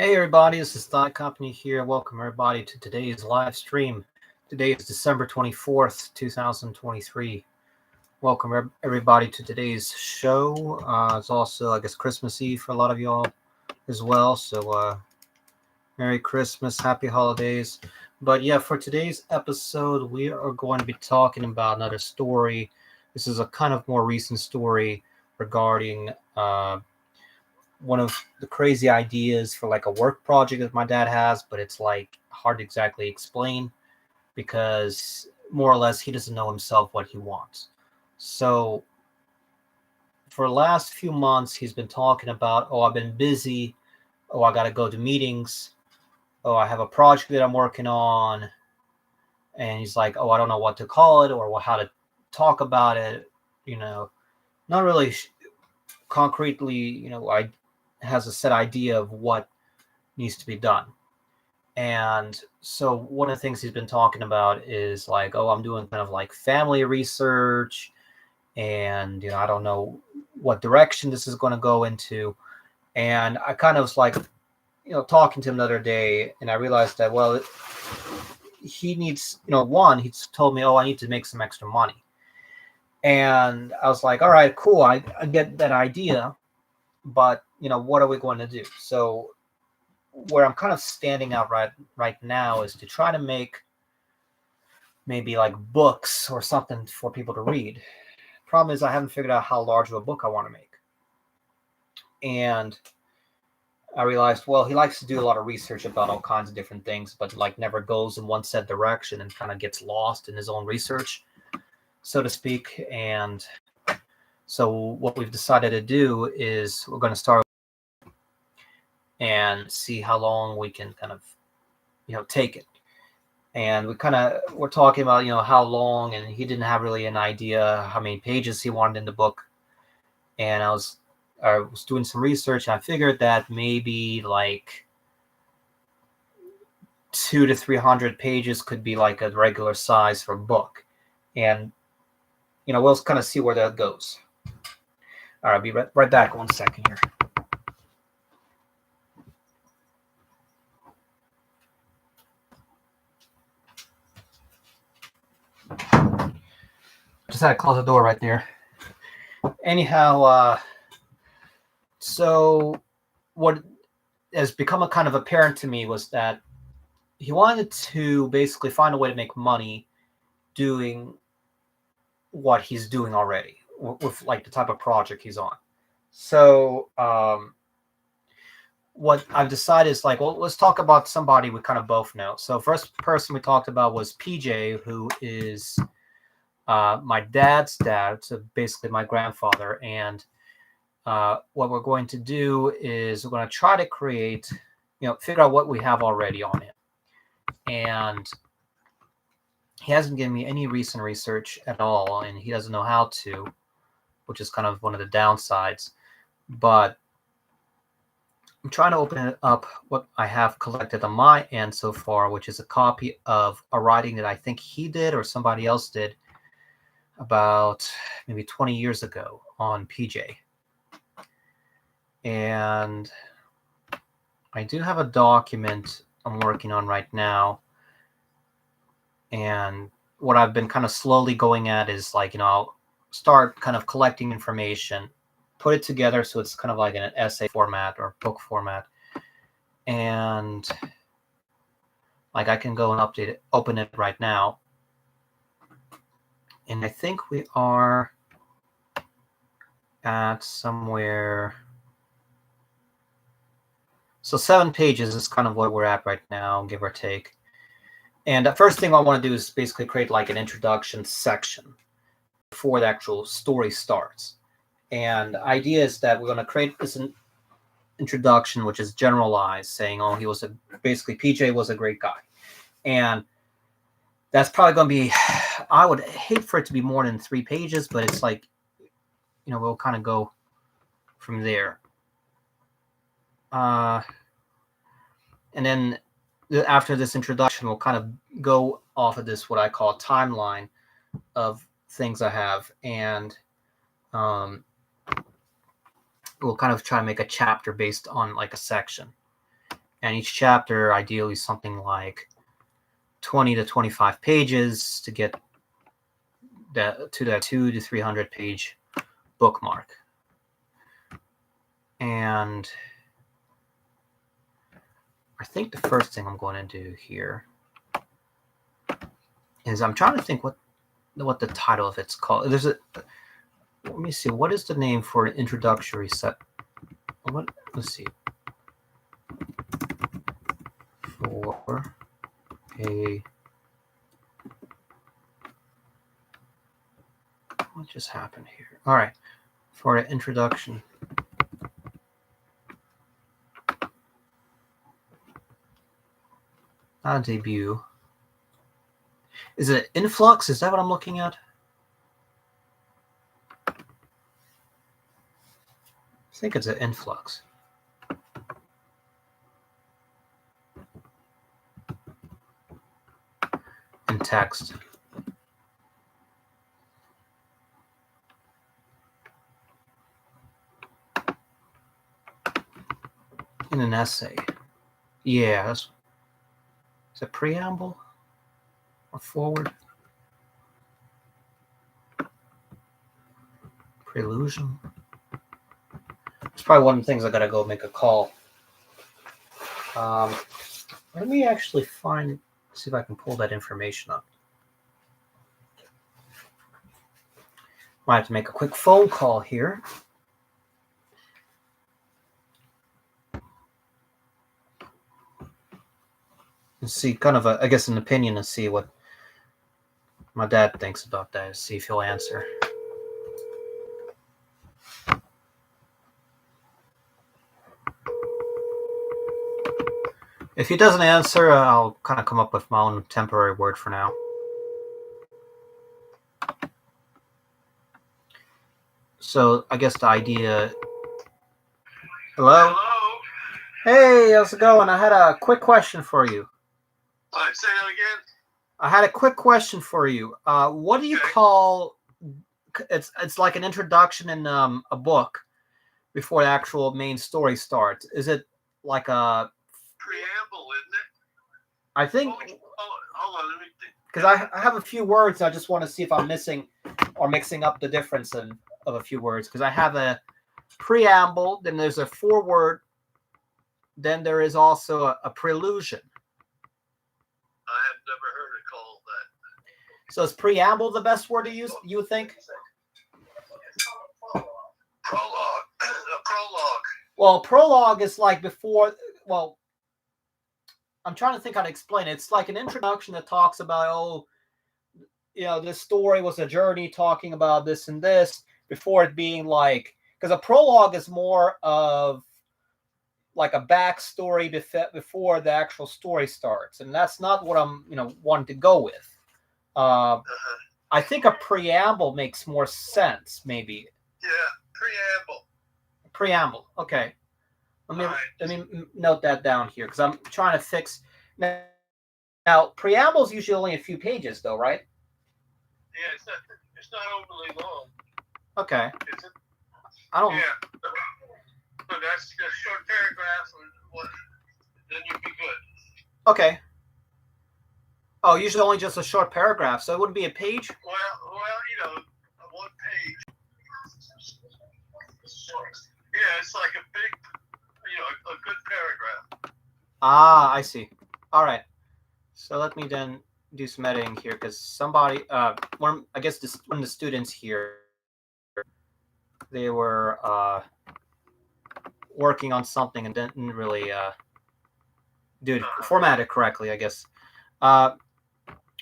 Hey everybody, this is Thycompany here. Welcome everybody to today's live stream. Today is December 24th, 2023. Welcome everybody to today's show. It's also, I guess, Christmas Eve for a lot of y'all as well. So Merry Christmas, Happy Holidays. But yeah, for today's episode, we are going to be talking about another story. This is a kind of more recent story regarding one of the crazy ideas for like a work project that my dad has, but it's like hard to exactly explain because more or less he doesn't know himself what he wants. So for the last few months, he's been talking about, oh, I've been busy. Oh, I got to go to meetings. Oh, I have a project that I'm working on. And he's like, oh, I don't know what to call it or how to talk about it. Not really concretely, I has a set idea of what needs to be done. And so one of the things he's been talking about is like, oh, I'm doing kind of like family research, and I don't know what direction this is going to go into. And I kind of was like, talking to him the other day, and I realized that, well, he needs, one, he's told me, oh, I need to make some extra money. And I was like, all right, cool, I get that idea, but what are we going to do? So where I'm kind of standing out right now is to try to make maybe like books or something for people to read. Problem is I haven't figured out how large of a book I want to make. And I realized, well, he likes to do a lot of research about all kinds of different things, but like never goes in one set direction and kind of gets lost in his own research, so to speak. And so what we've decided to do is we're going to start and see how long we can kind of, take it. And we're talking about, how long, and he didn't have really an idea how many pages he wanted in the book. And I was doing some research, and I figured that maybe like 200 to 300 pages could be like a regular size for a book. And, we'll kind of see where that goes. All right, I'll be right back 1 second here. Just had to close the door right there. Anyhow, so what has become a kind of apparent to me was that he wanted to basically find a way to make money doing what he's doing already with like the type of project he's on. So what I've decided is like, well, let's talk about somebody we kind of both know. So first person we talked about was PJ, who is my dad's dad, so basically my grandfather. And what we're going to do is we're going to try to create, figure out what we have already on him. And he hasn't given me any recent research at all, and he doesn't know how to, which is kind of one of the downsides. But I'm trying to open it up what I have collected on my end so far, which is a copy of a writing that I think he did or somebody else did about maybe 20 years ago on PJ. And I do have a document I'm working on right now. And what I've been kind of slowly going at is like, I'll start kind of collecting information, put it together so it's kind of like in an essay format or book format. And like I can go and open it right now. And I think we are at somewhere. So 7 pages is kind of what we're at right now, give or take. And the first thing I want to do is basically create like an introduction section before the actual story starts. And the idea is that we're going to create this introduction, which is generalized, saying, oh, basically PJ was a great guy. And that's probably going to be, I would hate for it to be more than 3 pages, but it's like, we'll kind of go from there. And then after this introduction, we'll kind of go off of this, what I call a timeline of things I have. And we'll kind of try to make a chapter based on like a section. And each chapter, ideally something like 20 to 25 pages to get to that 200 to 300 page bookmark. And I think the first thing I'm going to do here is I'm trying to think what the title of it's called. Let me see, what is the name for an introductory set? Let's see. For what just happened here? All right, for an introduction. Not a debut. Is it influx? Is that what I'm looking at? I think it's an influx. In text. In an essay. Yeah. Is it preamble? Or forward? Prelusion? It's probably one of the things I gotta go make a call. Let me actually see if I can pull that information up. Might have to make a quick phone call here. And see kind of I guess an opinion and see what my dad thinks about that. See if he'll answer. If he doesn't answer, I'll kind of come up with my own temporary word for now. So I guess the idea... Hello? Hello? Hey, how's it going? I had a quick question for you. Say that again? I had a quick question for you. What do you call... It's like an introduction in a book before the actual main story starts. Is it like a... preamble, isn't it? I think... Hold on, let me think. Because I have a few words. I just want to see if I'm missing or mixing up the difference of a few words. Because I have a preamble, then there's a foreword, then there is also a prelusion. I have never heard it called that. So is preamble the best word to use, you think? Prologue. A prologue. Well, prologue is like before... Well, I'm trying to think how to explain it. It's like an introduction that talks about, this story was a journey talking about this and this before it being like... Because a prologue is more of like a backstory before the actual story starts. And that's not what I'm, wanting to go with. I think a preamble makes more sense, maybe. Yeah, preamble. Preamble, okay. Let me note that down here, because I'm trying to fix... Now, preamble is usually only a few pages, though, right? Yeah, it's not overly long. Okay. Is it? I don't... Yeah. But that's a short paragraph, then you'd be good. Okay. Oh, usually only just a short paragraph, so it wouldn't be a page? Well, one page. Yeah, it's like a big, a good paragraph. Ah, I see. All right. So let me then do some editing here, because somebody, one of the students here, they were working on something and didn't really format it correctly, I guess. All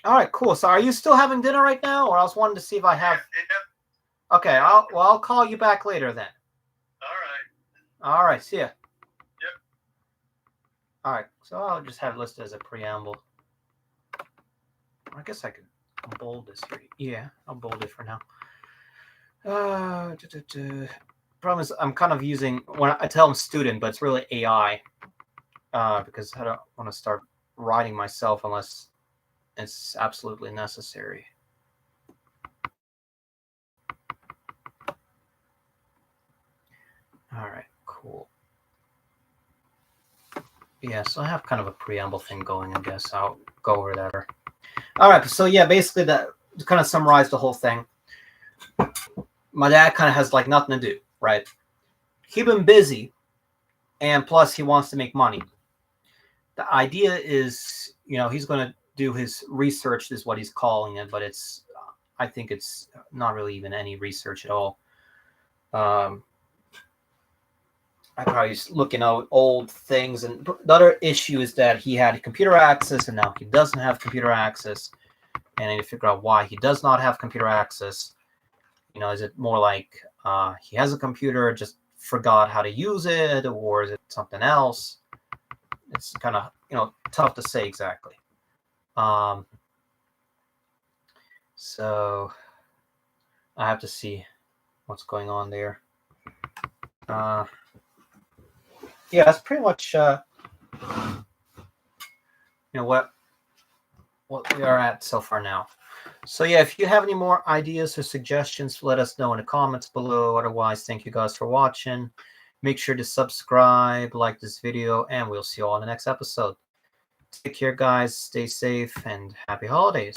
right, cool. So are you still having dinner right now, or I was wanting to see if I have... Yeah. Okay, I'll call you back later then. All right, see ya. Yep. All right, so I'll just have it listed as a preamble. I guess I could bold this here. Yeah, I'll bold it for now. Problem is, I'm kind of using... when I tell them student, but it's really AI, because I don't want to start writing myself unless it's absolutely necessary. All right, cool. Yeah, so I have kind of a preamble thing going, I guess. I'll go over that. All right, so yeah, basically to kind of summarize the whole thing. My dad kind of has like nothing to do, right? He's been busy, and plus he wants to make money. The idea is, he's going to do his research, is what he's calling it, but I think it's not really even any research at all. I probably just looking at old things, and the other issue is that he had computer access, and now he doesn't have computer access, and I need to figure out why he does not have computer access. Is it more like he has a computer, just forgot how to use it, or is it something else? It's kind of tough to say exactly. So I have to see what's going on there. Yeah, that's pretty much what we are at so far now. So yeah, if you have any more ideas or suggestions, let us know in the comments below. Otherwise, thank you guys for watching. Make sure to subscribe, like this video, and we'll see you all in the next episode. Take care, guys. Stay safe, and happy holidays.